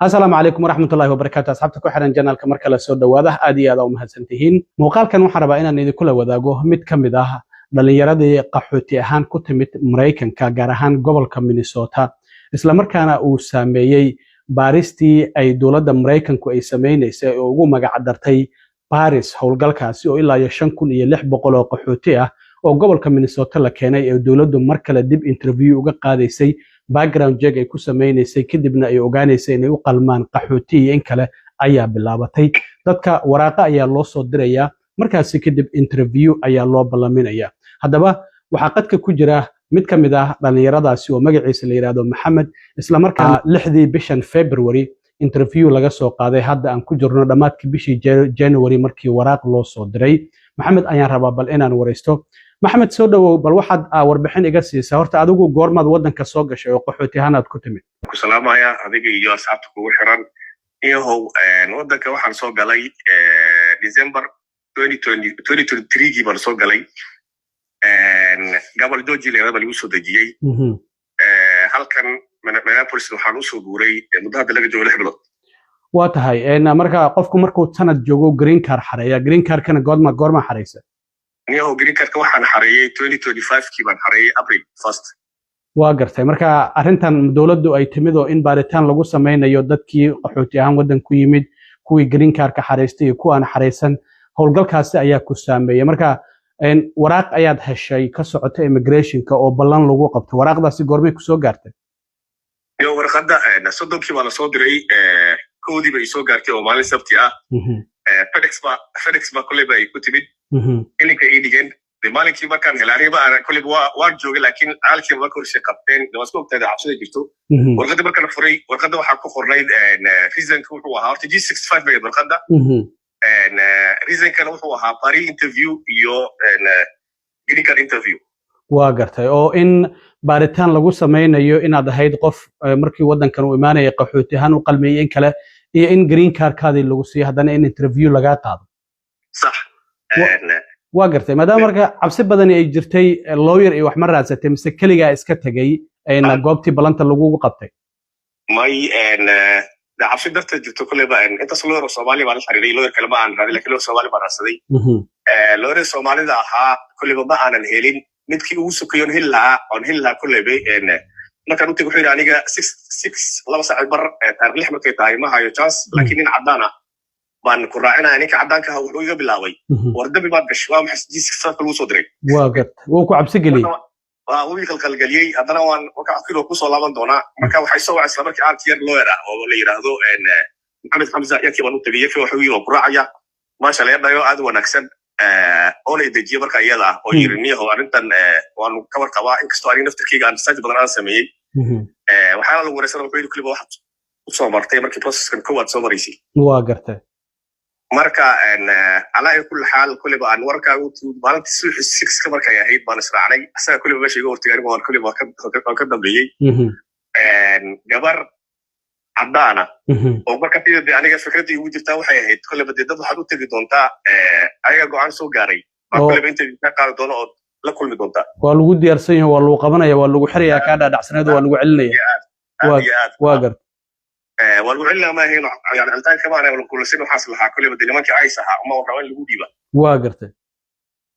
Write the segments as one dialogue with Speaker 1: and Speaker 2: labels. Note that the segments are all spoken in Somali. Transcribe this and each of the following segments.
Speaker 1: السلام عليكم ورحمة الله وبركاته. أصحابتك وحرن جنال كمركز السود وواضح آدي هذا ومهزنتهين. مقال كان وحربا إن إذا كل وذاقه مت كم ده دليل قحوتي هان كتمت مريكان كجارهان قبل كم مينيسوتا. إسلام كان وسامي باريستي أي دولة مريكان كو إسمين يسوي مجعدرتي باريس هولجال كاسيو إلا يشنكون يلح بقول قحوتيه أو قبل كم مينيسوتا لكناي دولة مركز ديب انترفيو وقاعد يسي background check ay ku sameeynaysa kadibna ay ogaanaysa inay u qalmaan qaxootiga in kale ayaa bilaabatay dadka waraaqa ayaa loo soo diraya markaas kadib interview ayaa loo balaminaya hadaba waxa qadka ku jira mid kamid ah dhalinyaradaasi oo magaciisa la yiraahdo Maxamed isla markaana 6 bishan February interview laga soo qaaday hadda aan ku jirno dhamaadkii bishii January markii waraaq loo soo diray Maxamed ayaan rabaa bal inaan wareysto محمد سودو بل واحد warbixin iga siisa horta adigu goormaad wadanka soo gashay oo qaxooti ahaan aad ku timid
Speaker 2: ku salaamaya adiga iyo asxaabta kugu xiran iyo wadanka waxaan soo galay December 2023 baan soo galay gobol Georgia leeyahay lagu soo dajiyay halkan Minneapolis waxaan u soo guuray muddo hadda laga joogo 6 bilood
Speaker 1: waa tahay marka qofku markuu sanad joogo green card xareeya green card kana goorma xareysa
Speaker 2: niyo green card waxaan xareeyay 2025 kii baan xareeyay April 1st
Speaker 1: waa gartay marka arintan dawladdu ay timid oo in baaritaan lagu sameeyo dadkii qaxooti ahaan wadan ku yimid kuwii green card ka xareystay iyo kuwa aan xareysan howlgalkaasi ayaa ku saameeyay marka waraaq ayaad heshay ka socota immigration-ka oo ballan lagu qabtay waraaqdaasi goormay ku soo gaartay
Speaker 2: iyo warqada sodonkii baa la soo diray koodii bay soo gaartay oo maalin sabti ah FedEx ba kulay bay ku timid ilinka idigan maalinkii markaan helaariba kulay waa joogay laakiin aalkii ma korsi qabteen damasku ogtaada cabsida jirto warqada markaan furay warqada waxa ku qornayd reason-ku wuxuu ahaa horta G65 bay warqada reason-kana wuxuu ahaa pari interview iyo green card interview
Speaker 1: waa gartay oo in baaritaan lagu sameeyo inaad ahayd qof markii wadankan uu imaanay qaxooti ahaan u qalmeeyay in kale iyo in green card-kaadi lagu siiyo hadana in interview laga qaado
Speaker 2: صح
Speaker 1: waa gartay maadaama marka cabsi badan ay jirtay lawyer iyo wax ma raadsatay mise kaliya iska tagay ayna goobtii balanta lagu qabtay
Speaker 2: may cabsi darteed jirto kuleba inta lawyer Soomaali baa la xiriiray lawyer kale ma aan raadin laakiin lawyer Soomaali baa raadsaday lawyer Soomaalida ahaa kuleba ma aanan helin midkii ugu sokayoon hilla kuleba markaan u tago wuxuu aniga 6 saac bar taariikh markay tahay ma hayo chance laakiin in cadana baan ku raacina ninka cadaanka ah wuxuu iga bilaabay wardabi baad gashay waa maxay G65 lagu soo diray
Speaker 1: waa gad wuu ku cabsi galiyay
Speaker 2: wuu khalkhal galiyay hadana waan waxa afkiilo ku soo laaban doona marka waxay soo wacay isla markii aartiyar lawyer ah oo la yiraahdo Maxamed Hamza yakii baan u tagay wuxuu yiri ku raacaya ma sha Allah dhayo aad wanaagsan oo la dejiyo marka iyada oo yiriniyo arintan waan ka warqabaa inkastoo aan naftirkeyga aan saaj badan aan sameeyay waxaa lagu wareysana wuxuu yiri kulliba wax u soo martay markii process-kan koowaad soo maraysay
Speaker 1: waa gartay
Speaker 2: marka ala kulli xaal kulliba aan warka u maalintii 6 ka markay ahayd baan israacnay asaga kulliba meesha iga hortagay waan kulliba ka dambeeyay gabar caddaana oo marka tidii aniga fikradii ugu jirtaa waxay ahayd kulliba dad waxaad u tagi doontaa ayaga go'aan soo gaaray kulliba inta ka qaad doono oo la kulmi doontaa
Speaker 1: waa lagu diyaarsan yahay waa lagu qabanaya waa lagu xiriyaa ka dhaadhacsaneed waa lagu celinaya waa gar
Speaker 2: waa lagu celinaa ma hayno yani altaan kama aan kullisin waxaas lahaa kulliba nimankii ay sahaa uma rabaan lagu dhiiba
Speaker 1: waa gartay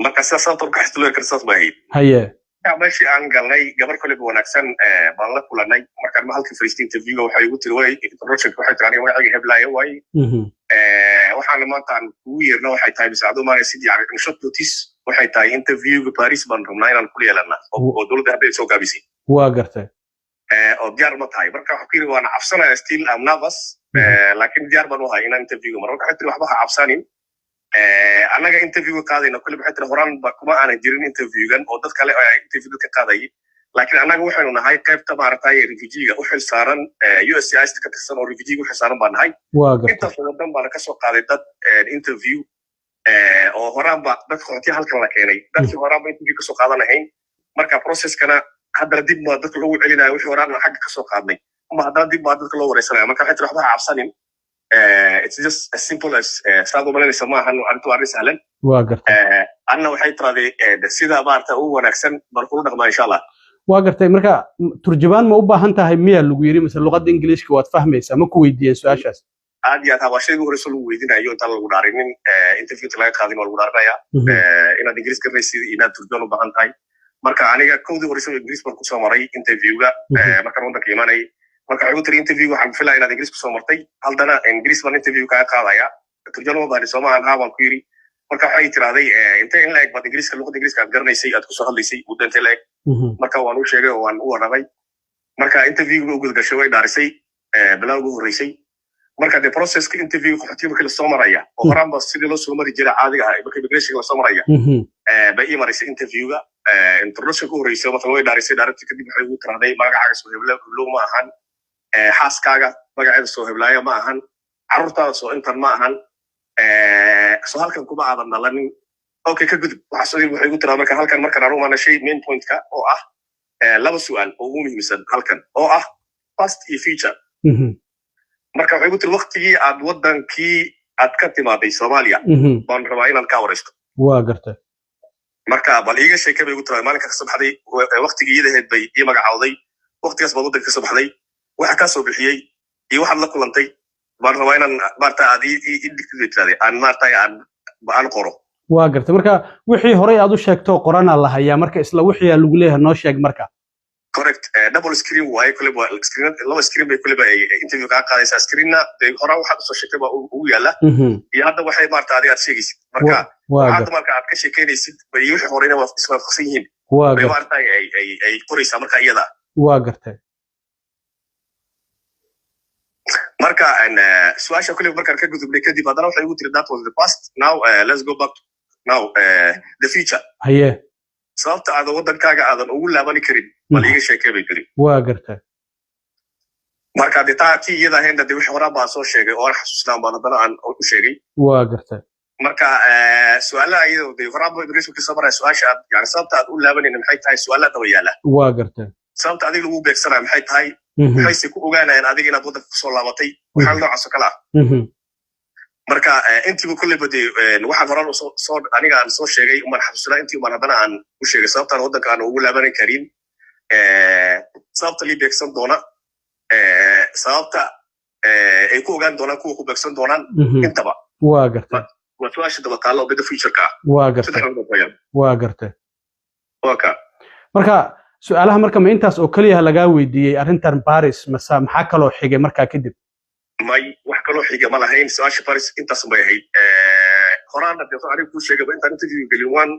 Speaker 2: marka sidaas oo ka xislo karsaas baa hayd
Speaker 1: haye
Speaker 2: meeshii aan galnay gabar kulliba wanaagsan baan la kulanay markaan halkii first interview waxay ugu tiri way introduction waxay tiraani magaciga heblaayo way waxaan maanta aan ugu yeerno waxay tahay bisaado maana sidii yani short notice waxay tahay interview Paris baan rabnaa inaan ku yeelana oo dawladda hadda soo gaabisay
Speaker 1: waa gartay
Speaker 2: oo diyaar ma tahay marka waxa kiri waan cabsanaa still am nervous laakiin diyaar baan u ahay inaan interview marka waxa tiri waxba ha cabsanin anaga interview qaadayna kulli waxa tiri horaan ba kuma aanan jirin interview-gan oo dad kale ay interview ka qaaday laakiin anaga waxaanu nahay qaybta maartay refugee-ga u xil saaran USCIS ka tirsan oo refugee u xil saaran baan nahay inta wadan baan ka soo qaaday dad interview oo horaan ba dad qoontii halkan la keenay dadkii horaan ba interview ka soo qaadanahayn marka process-kana hadda dib ma dadka loo celinayo wixii horaan xagga ka soo qaadnay ama hadda dib ma dadka loo wareysanayo marka waxa tiri waxba cabsanin it's just as simple as saado malaysa ma ahan arintu arin sahlan
Speaker 1: waa gartay
Speaker 2: anna waxay tiraahday sida baarta ugu wanaagsan baan ku dhaqmaa insha Allah
Speaker 1: waa gartay marka turjubaan ma u baahan tahay miya lagu yiri mise luqadda ingiliishka waad fahmaysaa ma ku weydiiyeen su'aashaas
Speaker 2: aad iyo aad waa shayga hore lagu weydiinayo intaan lagu dhaarinin interviewta laga qaadin waa lagu dhaarinayaa inaad ingiriis ka raysid inaad turjubaan u baahan tahay marka aniga kowdii hore ingiriis baan kusoo maray interviewga markaan waddanka imaanay marka waxay u tiri interview waxaan filaya inaad ingiriis kusoo martay haddana ingiriis baan interview kaga qaadaya turjubaan uma baahni soomahan haa baan ku yiri marka waxay tiraaday intee in la-eg baad ingiriiska luqadda ingiriiska aad garanaysay aad kusoo hadlaysay muddo intee la-eg marka waan u sheegay oo waan u warramay marka interviewga u gudgashay way dhaarisay bilaa ugu horreysay marka de processka interview qaxootiga markii lasoo maraya oo horaanba sidii loo soo mari jiray caadiga ahaa marka immigration lasoo maraya bay ii maraysay interviewga introduction ku horreysay marka way dhaarisay dhaarintii kadib waxay ugu tiraahday magacaaga soo heblow ma ahan xaaskaaga magaceeda soo heblaaya ma ahan carruurtaada soo intan ma ahan soo halkan kuma aadan dhalanin okay ka gudub waxay ugu tiraa marka halkan markaan aan u maanashay main pointka oo ah laba su'aal oo ugu muhiimsan halkan oo ah past iyo future marka waxay ugu tiri waqtigii aad waddankii aad ka timaaday Soomaaliya baan rabaa inaan ka waraysto
Speaker 1: waa gartay
Speaker 2: marka bal iiga sheekay bay ugu tiraa maalinka ka soo baxday waqtigii iyadaheed bay ii magacawday waqtigaas baad waddanka ka soo baxday waxa ka soo bixiyey iyo waxaad la kulantay baan rabaa inaan maarta aad ii digtay aan maarta aan qoro
Speaker 1: waa gartay marka wixii hore aad u sheegto qorana la hayaa marka isla wixii lagu leeyahay noo sheeg marka
Speaker 2: correct double screen waaye kuleba screen laba screen bay kuleba interview ka qaadaysaa screenna hore waxaad soo sheegtay baa ugu yaala iyo hadda waxay maarta aad sheegaysid marka hadda marka aad ka sheekeynaysid bay wixii horena waa iswaafaqsan yihiin bay maarta ay qoraysaa marka iyada
Speaker 1: waa gartay
Speaker 2: marka su'aasha kuleba markaan ka gudubnay kadib haddana waxay ugu tiri that was the past now let's go back to now the future
Speaker 1: haye
Speaker 2: sababta aad waddankaaga aadan ugu laabani karin bal iiga sheekay bay tiri
Speaker 1: waa gartay
Speaker 2: marka de taa tii iyada ahaynda de wixii horaan baan soo sheegay oo aan xasuusnaan baan haddana aan u sheegay
Speaker 1: waa gartay
Speaker 2: marka su'aalaha iyada de horaan baa immigration ka soo maraya su'aasha aad yani sababta aad u laabanayna maxay tahay su'aalaha daba yaala
Speaker 1: waa gartay
Speaker 2: sababta adiga lagu beegsanaya maxay tahay waxayse ku ogaanayaan adiga inaad waddanka kusoo laabatay waxaan noocaas oo kale ah marka intiiba kulleyba de waxaan horaan soo aniga aan soo sheegay umaan xasuusnaa intii umaan haddana aan u sheegay sababtaan waddanka aan ugu laabanan karin sababta lii beegsan doona sababta ay ku ogaan doonaan kuwa ku beegsan doonaan intaba
Speaker 1: waa gartay
Speaker 2: waa su'aasha daba taalla oo bida futureka ah
Speaker 1: waa gartay waa gartay
Speaker 2: waka
Speaker 1: marka su'aalaha marka ma intaas oo kaliya laga weydiiyay arrintan Paris maxaa kaloo xigay markaa kadib
Speaker 2: may wax kaloo xiga ma lahayn su'aasha Paris intaas bay ahayd horaana de anigu ku sheegay intaan interview gelin waan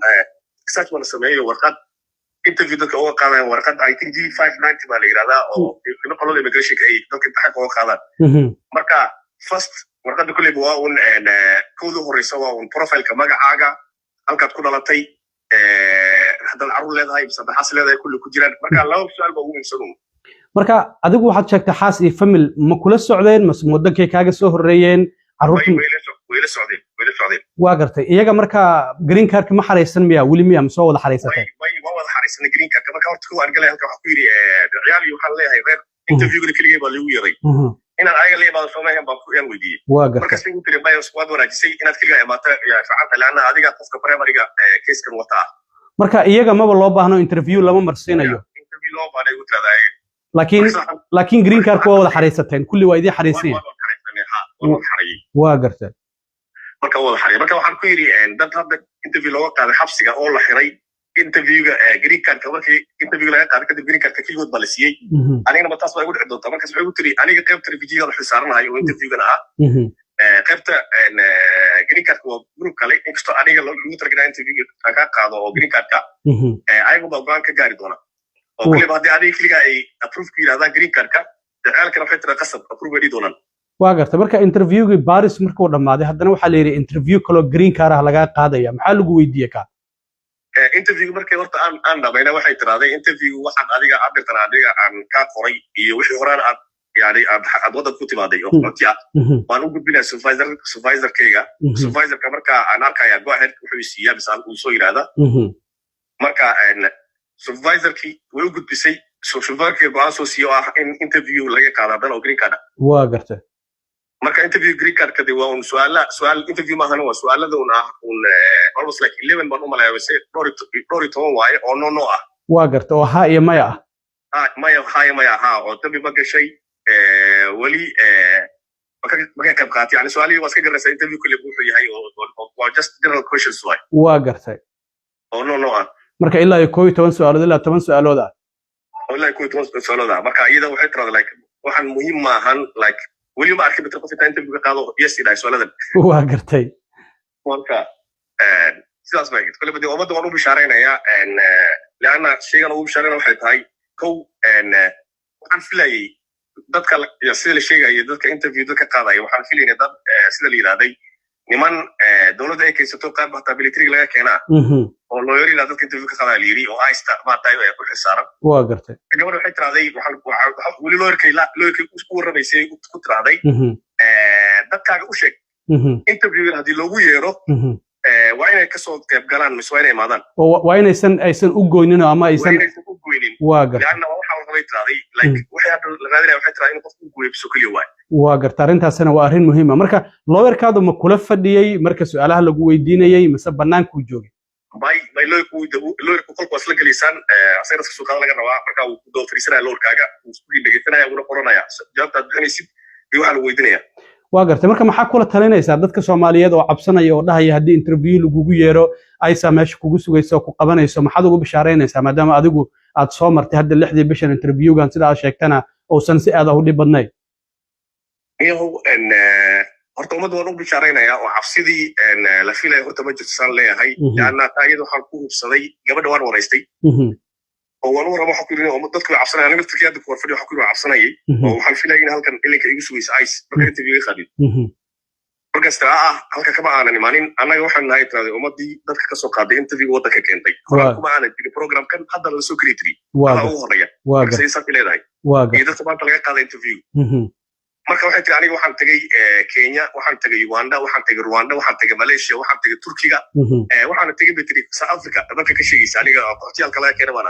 Speaker 2: research baan sameeyay warqad interview dadka uga qaadaan warqad I think G590 baa la yiraahdaa oo qolada immigration ay dadka imtixaanka uga qaadaan marka first warqadda kulliba waa un kooda horeysa waa un profileka magacaaga halkaad ku dhalatay haddaad carruur leedahay mise xaas leedahay kulli ku jiraan marka laba su'aal baa ugu muhiimsan
Speaker 1: marka adigu waxaad sheegtay xaas iyo family ma kula socdeen mise waddankay kaaga soo horreeyeen carruurtu
Speaker 2: way la socdeen
Speaker 1: waa gartay iyaga marka green card ma xareysan miya weli miya ma soo wada xareysatay
Speaker 2: waa wada xareysan green card marka horta ku argalay halka waxa ku yiri ciyaal iyo waxaan leeyahay reer interviewga kaliya baa lagu yaray inaan ayaga leeyahay Soomaaliya baan ku yaan weydiiyay marka si uu tiri bayo squad wanaajisay inaad kaliya imaata fiicanta laana adiga qofka primary-ga case-kan wata marka
Speaker 1: iyaga maba loo baahno interview lama marsiinayo
Speaker 2: interview loo baahno ugu tiraday
Speaker 1: laakiin green card waa wada xareysateen kulli waa idin xareyseen waa gartay
Speaker 2: marka wada xareey marka waxaan ku yiri dad hadda interview looga qaaday xabsiga oo la xiray interviewga green card markii interview laga qaaday kadib green card kaligood baa la siiyey anigana ma taas baa igu dhici doontaa markaas waxay ugu tiri aniga qaybta refugee-ga la xisaaranayo oo interviewgana ah qaybta green card waa group kale inkastoo aniga lagu targana interviewga ka qaado oo green card-ka ayagu baa go'aan ka gaari doona oo kulliba haddii adiga kaliga ay approve ku yidhahdaan green card-ka dacaalkana waxay tira qasab approve ay doonaan
Speaker 1: waa gartay marka interviewgii Paris markuu dhamaaday haddana waxaa la yiri interview kale green card ah laga qaadaya maxaa lagu weydiiyay ka
Speaker 2: interview markay horta aan dhamayna waxay tiraahday interview waxaan adiga adirtan adiga aan ka qoray iyo wixii horaan aad yani aad waddanka ku timaaday oo qofkii ah waan u gudbinaa supervisorkayga supervisorka marka aan arkaya go ahead wuxuu siiyaa bisaan uu soo yiraahdaa marka supervisorkii way u gudbisay supervisorkii go'aan soo siiyo ah in interview laga qaado haddana oo green card
Speaker 1: waa gartay
Speaker 2: marka interview green card kadib waa un su'aal interview maahan waa su'aalada un ah un almost like 11 baan u malayaa dhowr iyo toban waaye oo no ah
Speaker 1: واقرت او ها يا مايا
Speaker 2: maya ha oo dambi ma gashay wali ma ka qaatay yani su'aalihi waa iska garaysa interview kulli wuxuu yahay oo just general questions way
Speaker 1: واقرتay
Speaker 2: oo no
Speaker 1: marka ilaa ay 12 su'aalood ilaa 10 su'aalood
Speaker 2: ilaa 12 su'aalood marka iyada waxay tirada like waxaan muhiim ma ahan like wali ma arkay dadka qofka interview ka qaado yes ilaa su'aaladan
Speaker 1: واقرتay
Speaker 2: marka sidaas bay kulli badii ummadda waan u bishaareynayaa laana shaygan ugu bishaareyna waxay tahay kow waxaan filayay dadka sida la sheegay dadka interview dadka qaadaya waxaan filayay dad sida la yiraahday niman dawladda ay kaysato qaab military laga keenaa oo lawyer ila dadka interview ka qaadaya yiri oo aysta ma tahay ay ku xisaaran
Speaker 1: waa gartay
Speaker 2: gabadha waxay tiraaday waxaan wali lawyer isku warabaysay ku tiraaday dadkaaga u sheeg interview hadii loogu yeero waa inay ka soo qayb galaan mise waa inay imaadaan
Speaker 1: waa inaysan u goynin ama aysan
Speaker 2: u goynin
Speaker 1: waa gartay
Speaker 2: laana waxa waxay tiraaday like waxay hadda la raadinaya waxay tiraaday in qofku u gooyo biso kaliya waay
Speaker 1: waa gartay arrintaasina waa arrin muhiim ah marka lawyerkaadu ma kula fadhiyay marka su'aalaha lagu weydiinayay mise banaanku joogay
Speaker 2: bay lawyerku kolku wasla galisan asayna soo qaad laga rabaa marka uu ku doo fariisanaya lawyerkaaga uu isku dhigaysanaya uu qoranaya jawaabta aad bixinaysid iyo waxa lagu weydiinaya
Speaker 1: waa gartay marka maxaa kula talinaysaa dadka Soomaaliyeed oo cabsanaya oo dhahaya hadii interview lagugu yeero aysa meesha kugu sugayso ku qabanayso maxaad ugu bishaareynaysaa maadaama adigu aad soo martay hadda 6 bishan interviewgan sida aad sheegtana oo san si aad u dhib badnay
Speaker 2: horta ummadda waan u bishaareynaya oo cabsidii la filay horta ma jirto san leeyahay laana taayada waxaan ku hubsaday gabadha waan wareystay oo waan u rabo waxa ku yiri oo dadku cabsanayaan aniga tirkiyada ku warfadhi waxa ku yiri cabsanayay oo waxaan filayay in halkan ilinka igu sugayso ice marka interview qadid markasta halka kama aanan imaanin annaga waxaan nahay tiraaday ummadii dadka ka soo qaaday interview wadanka keentay kuma aanan jiri program kan hadda la soo create waa ugu horeeya waa saysan leedahay waa dadka maanta laga qaaday interview marka waxay tii aniga waxaan tagay Kenya waxaan tagay Uganda waxaan tagay Rwanda waxaan tagay Malaysia waxaan tagay Turkiga waxaan tagay Betri South Africa dadka ka sheegaysa aniga qorshayaal kale keenay baan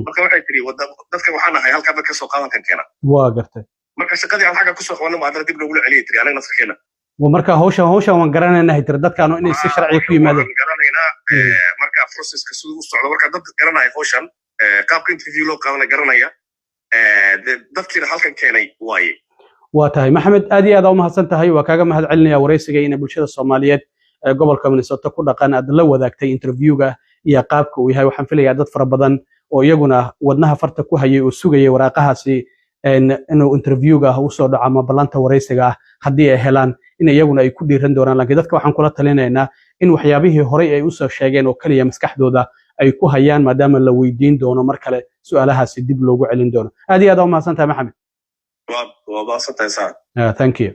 Speaker 2: marka waxay tii dadka waxaan ahay halka dadka soo qaadan kan keena
Speaker 1: waa gartay
Speaker 2: marka shaqadii aan xaga ku soo qabanay ma dib loogu celiyay tii aniga nafkeena
Speaker 1: ومركا هوشان waan garanaynaa haytir dadkaanu inay si sharci ku yimaadeen
Speaker 2: garanaynaa marka processka sidoo u socdo marka dad garanay hawshan qaabka interview loo qaadan garanaya dadkii halkan keenay waaye
Speaker 1: waa tahay maxamed aad iyo aad u mahadsan tahay waa kaaga mahad celinaya wareysiga in bulshada Soomaaliyeed gobolka Minnesota ku dhaqan aad la wadaagtay interviewga iyo qaabka uu yahay waxaan filayaa dad fara badan oo iyaguna wadnaha farta ku hayay oo sugayay waraaqahaasi inuu interviewga u soo dhaco ama balanta wareysiga hadii ay helaan in iyaguna ay ku dhiiran doonaan laakiin dadka waxaan kula talinaynaa in waxyaabihii hore ay u soo sheegeen oo kaliya maskaxdooda ay ku hayaan maadaama la weydiin doono mar kale su'aalahaasi dib loogu celin doono aad iyo aad u mahadsantahay maxamed
Speaker 2: waa mahadsantahay
Speaker 1: thank you